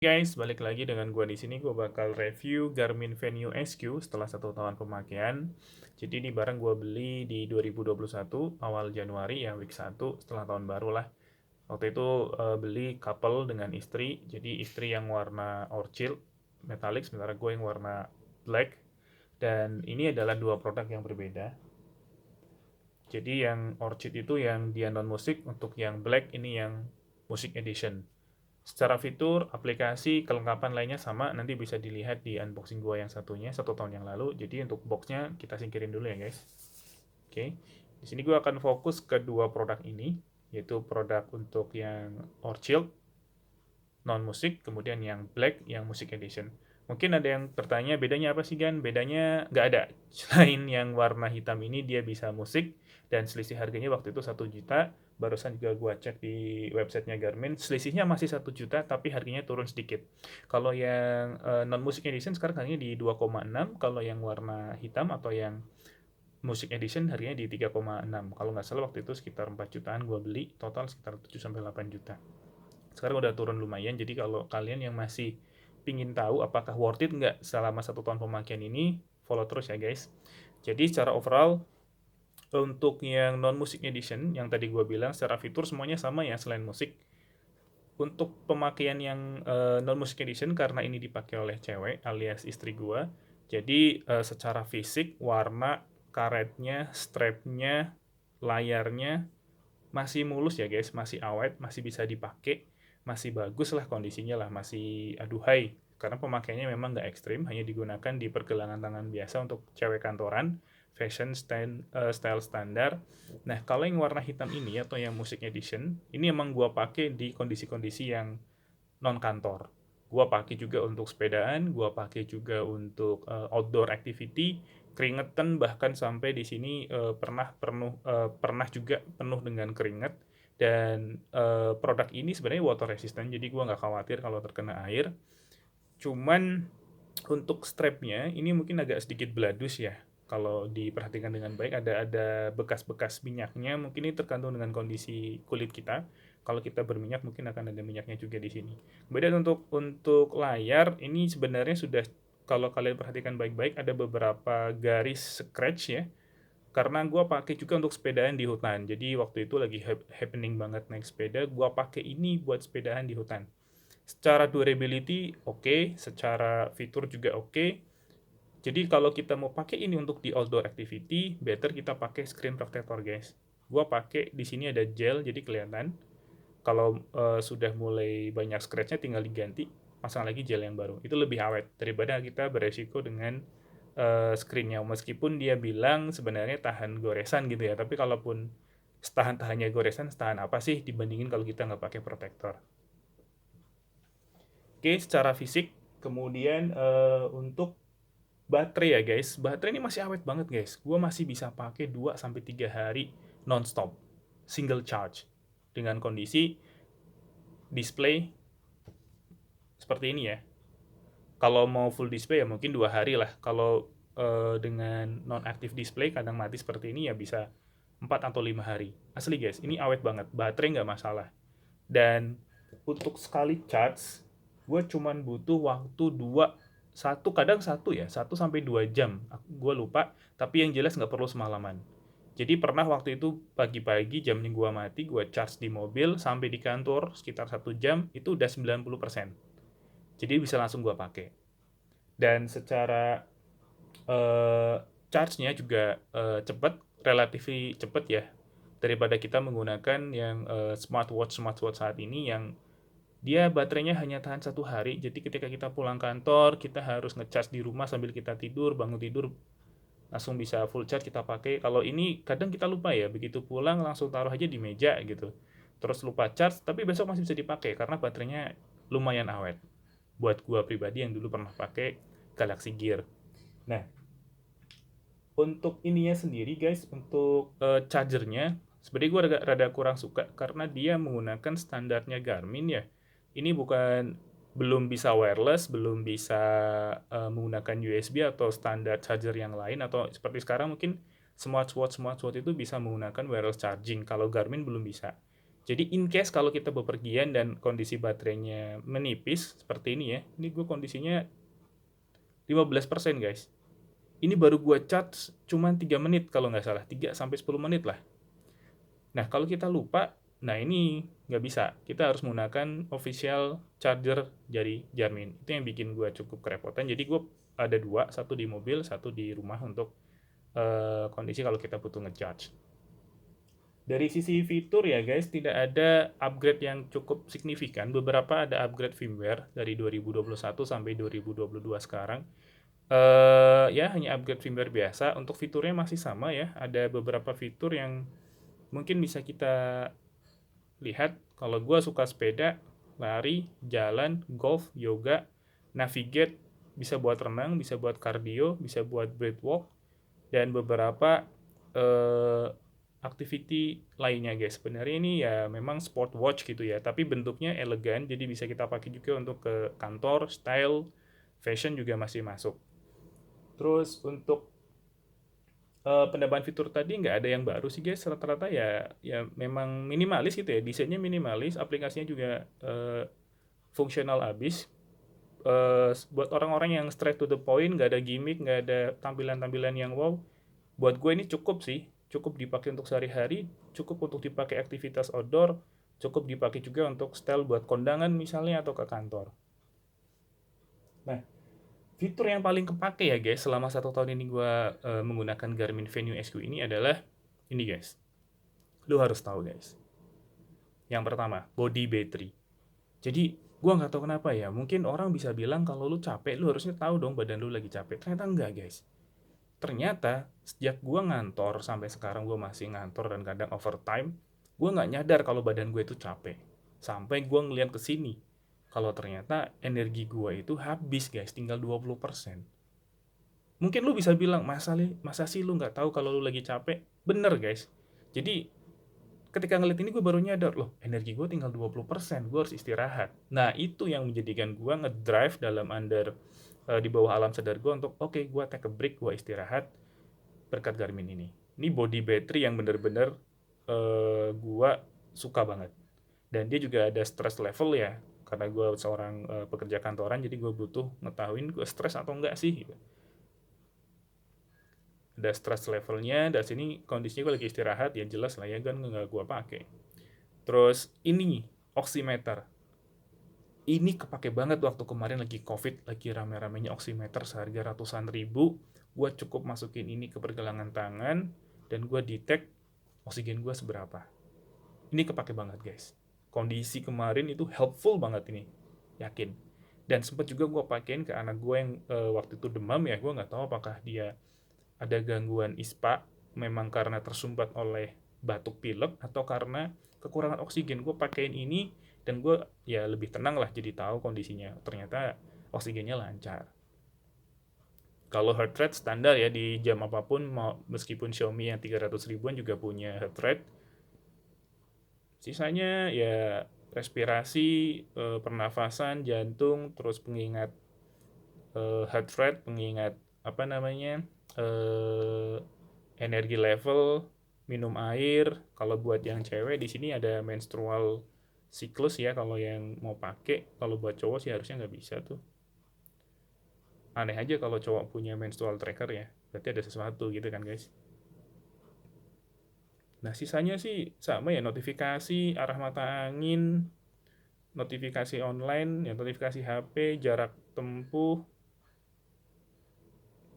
Guys, balik lagi dengan gua di sini. Gua bakal review Garmin Venue SQ setelah 1 tahun pemakaian. Jadi ini barang gua beli di 2021 awal Januari ya, week 1 setelah tahun baru lah. Waktu itu beli couple dengan istri. Jadi istri yang warna orchid metallic, sementara gue yang warna black. Dan ini adalah dua produk yang berbeda. Jadi yang orchid itu yang dia non musik, untuk yang black ini yang music edition. Secara fitur, aplikasi, kelengkapan lainnya sama, nanti bisa dilihat di unboxing gua yang satunya 1 tahun yang lalu. Jadi untuk boxnya kita singkirin dulu ya guys. Oke, di sini gua akan fokus ke dua produk ini, yaitu produk untuk yang Orchid non musik, kemudian yang Black yang Music Edition. Mungkin ada yang bertanya bedanya apa sih Gan? Bedanya nggak ada. Selain yang warna hitam ini dia bisa musik dan selisih harganya waktu itu 1 juta. Barusan juga gua cek di websitenya Garmin, selisihnya masih 1 juta tapi harganya turun sedikit. Kalau yang non music edition sekarang harganya di 2,6, kalau yang warna hitam atau yang music edition harganya di 3,6. Kalau nggak salah waktu itu sekitar 4 jutaan gua beli, total sekitar 7 sampai 8 juta. Sekarang udah turun lumayan, jadi kalau kalian yang masih pingin tahu apakah worth it nggak selama 1 tahun pemakaian ini, follow terus ya guys. Jadi secara overall, untuk yang non music edition yang tadi gue bilang secara fitur semuanya sama ya selain musik. Untuk pemakaian yang non music edition, karena ini dipakai oleh cewek alias istri gue, jadi secara fisik, warna, karetnya, strapnya, layarnya masih mulus ya guys, masih awet, masih bisa dipakai, masih bagus lah kondisinya lah, masih aduhai. Karena pemakaiannya memang nggak ekstrim, hanya digunakan di pergelangan tangan biasa untuk cewek kantoran, fashion style standar. Nah, kalau yang warna hitam ini atau yang music edition, ini emang gua pakai di kondisi-kondisi yang non kantor. Gua pakai juga untuk sepedaan, gua pakai juga untuk outdoor activity, keringetan, bahkan sampai di sini pernah juga penuh dengan keringat. Dan produk ini sebenarnya water resistant, jadi gua nggak khawatir kalau terkena air. Cuman untuk strapnya ini mungkin agak sedikit beladus ya. Kalau diperhatikan dengan baik, ada bekas-bekas minyaknya. Mungkin ini tergantung dengan kondisi kulit kita. Kalau kita berminyak mungkin akan ada minyaknya juga di sini. Kemudian untuk layar ini sebenarnya sudah, kalau kalian perhatikan baik-baik, ada beberapa garis scratch ya. Karena gue pakai juga untuk sepedaan di hutan. Jadi waktu itu lagi happening banget naik sepeda, gue pakai ini buat sepedaan di hutan. Secara durability oke, secara fitur juga oke. Jadi kalau kita mau pakai ini untuk di outdoor activity, better kita pakai screen protector guys. Gua pakai di sini ada gel jadi kelihatan. Kalau sudah mulai banyak scratchnya tinggal diganti, pasang lagi gel yang baru. Itu lebih awet daripada kita beresiko dengan screennya. Meskipun dia bilang sebenarnya tahan goresan gitu ya, tapi kalaupun tahannya goresan, tahan apa sih dibandingin kalau kita nggak pakai protector. Oke, secara fisik, kemudian untuk baterai ya guys, baterai ini masih awet banget guys. Gua masih bisa pakai 2 sampai 3 hari nonstop, single charge, dengan kondisi display seperti ini ya. Kalau mau full display ya mungkin 2 hari lah. Kalau dengan non active display kadang mati seperti ini ya bisa 4 atau 5 hari. Asli guys, ini awet banget. Baterai nggak masalah. Dan untuk sekali charge, gue cuman butuh waktu 1 sampai 2 jam. Gue lupa, tapi yang jelas nggak perlu semalaman. Jadi pernah waktu itu pagi-pagi jamnya gue mati, gue charge di mobil, sampai di kantor sekitar 1 jam, itu udah 90%. Jadi bisa langsung gue pakai. Dan secara eh, charge-nya juga cepat, relatif cepat ya, daripada kita menggunakan yang smartwatch saat ini yang dia baterainya hanya tahan 1 hari. Jadi ketika kita pulang kantor, kita harus ngecas di rumah sambil kita tidur, bangun tidur langsung bisa full charge kita pakai. Kalau ini kadang kita lupa ya, begitu pulang langsung taruh aja di meja gitu. Terus lupa charge, tapi besok masih bisa dipakai karena baterainya lumayan awet. Buat gua pribadi yang dulu pernah pakai Galaxy Gear. Nah, untuk ininya sendiri guys, untuk chargernya, sebenarnya gue rada kurang suka karena dia menggunakan standarnya Garmin ya. Ini bukan, belum bisa wireless, belum bisa menggunakan USB atau standar charger yang lain, atau seperti sekarang mungkin smartwatch itu bisa menggunakan wireless charging. Kalau Garmin belum bisa. Jadi in case kalau kita bepergian dan kondisi baterainya menipis seperti ini ya, ini gue kondisinya 15% guys. Ini baru gue charge cuma 3 menit kalau nggak salah, 3 sampai 10 menit lah. Nah kalau kita lupa, nah ini nggak bisa. Kita harus menggunakan official charger dari Garmin. Itu yang bikin gue cukup kerepotan. Jadi gue ada dua, satu di mobil, satu di rumah untuk kondisi kalau kita butuh ngecharge. Dari sisi fitur ya guys, tidak ada upgrade yang cukup signifikan. Beberapa ada upgrade firmware dari 2021 sampai 2022 sekarang. Ya hanya upgrade firmware biasa. Untuk fiturnya masih sama ya. Ada beberapa fitur yang mungkin bisa kita lihat. Kalau gue suka sepeda, lari, jalan, golf, yoga, navigate, bisa buat renang, bisa buat cardio, bisa buat breathwalk, dan beberapa eh, activity lainnya guys. Sebenarnya ini ya memang sport watch gitu ya, tapi bentuknya elegan, jadi bisa kita pakai juga untuk ke kantor, style, fashion juga masih masuk. Terus untuk penambahan fitur tadi nggak ada yang baru sih guys, rata-rata ya memang minimalis gitu ya, desainnya minimalis, aplikasinya juga fungsional abis. Buat orang-orang yang straight to the point, nggak ada gimmick, nggak ada tampilan-tampilan yang wow, buat gue ini cukup sih, cukup dipakai untuk sehari-hari, cukup untuk dipakai aktivitas outdoor, cukup dipakai juga untuk style buat kondangan misalnya atau ke kantor. Nah, fitur yang paling kepake ya guys selama 1 tahun ini gue menggunakan Garmin Venue SQ ini adalah ini guys. Lu harus tahu guys. Yang pertama, body battery. Jadi gue nggak tahu kenapa ya, mungkin orang bisa bilang kalau lu capek, lu harusnya tahu dong badan lu lagi capek. Ternyata enggak guys. Ternyata sejak gue ngantor sampai sekarang gue masih ngantor dan kadang overtime, gue nggak nyadar kalau badan gue itu capek. Sampai gue ngeliat ke sini, kalau ternyata energi gue itu habis guys, tinggal 20%. Mungkin lu bisa bilang, masa sih lu nggak tahu kalau lu lagi capek? Bener guys. Jadi ketika ngeliat ini gue baru nyadar, loh energi gue tinggal 20%, gue harus istirahat. Nah itu yang menjadikan gue ngedrive dalam di bawah alam sadar gue untuk oke, gue take a break, gue istirahat berkat Garmin ini. Ini body battery yang bener-bener gue suka banget. Dan dia juga ada stress level ya, karena gue seorang pekerja kantoran, jadi gue butuh ngetahuin gue stres atau enggak sih gitu. Ada stress levelnya, dan sini kondisinya gue lagi istirahat, ya jelas lah ya kan nggak gue pakai. Terus ini oximeter. Ini kepake banget waktu kemarin lagi covid, lagi rame-ramenya oximeter seharga ratusan ribu. Gue cukup masukin ini ke pergelangan tangan dan gue detect oksigen gue seberapa. Ini kepake banget guys. Kondisi kemarin itu helpful banget ini, yakin. Dan sempat juga gue pakein ke anak gue yang waktu itu demam ya. Gue nggak tahu apakah dia ada gangguan ISPA memang karena tersumbat oleh batuk pilek atau karena kekurangan oksigen. Gue pakein ini dan gue ya lebih tenang lah, jadi tahu kondisinya. Ternyata oksigennya lancar. Kalau heart rate standar ya di jam apapun, meskipun Xiaomi yang 300 ribuan juga punya heart rate. Sisanya ya respirasi, pernafasan, jantung, terus pengingat heart rate, pengingat apa namanya, eh, energi level, minum air. Kalau buat yang cewek di sini ada menstrual siklus ya, kalau yang mau pakai. Kalau buat cowok sih harusnya nggak bisa tuh. Aneh aja kalau cowok punya menstrual tracker ya, berarti ada sesuatu gitu kan guys. Nah sisanya sih sama ya, notifikasi, arah mata angin, notifikasi online, ya notifikasi HP, jarak tempuh,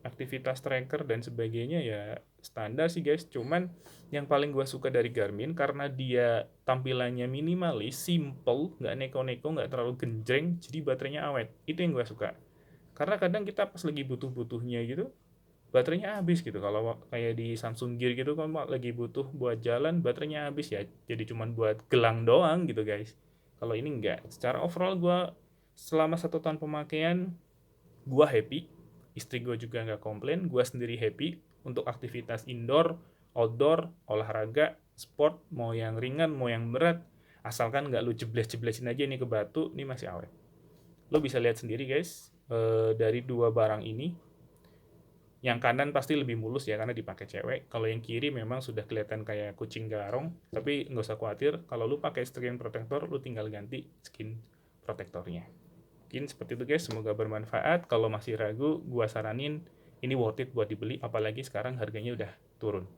aktivitas tracker dan sebagainya ya standar sih guys. Cuman yang paling gue suka dari Garmin karena dia tampilannya minimalis, simple, nggak neko-neko, nggak terlalu genjreng, jadi baterainya awet. Itu yang gue suka. Karena kadang kita pas lagi butuh-butuhnya gitu, baterainya habis gitu. Kalau kayak di Samsung Gear gitu kan lagi butuh buat jalan, baterainya habis ya. Jadi cuman buat gelang doang gitu guys. Kalau ini enggak. Secara overall gue selama 1 tahun pemakaian, gue happy, istri gue juga nggak komplain, gue sendiri happy untuk aktivitas indoor, outdoor, olahraga, sport, mau yang ringan, mau yang berat, asalkan nggak lu jebles-jeblesin aja ini ke batu, ini masih awet. Lo bisa lihat sendiri guys, dari dua barang ini, Yang kanan pasti lebih mulus ya karena dipakai cewek. Kalau yang kiri memang sudah kelihatan kayak kucing garong, tapi nggak usah khawatir. Kalau lu pakai screen protector, lu tinggal ganti skin protektornya. Mungkin seperti itu guys, semoga bermanfaat. Kalau masih ragu, gua saranin ini worth it buat dibeli, apalagi sekarang harganya udah turun.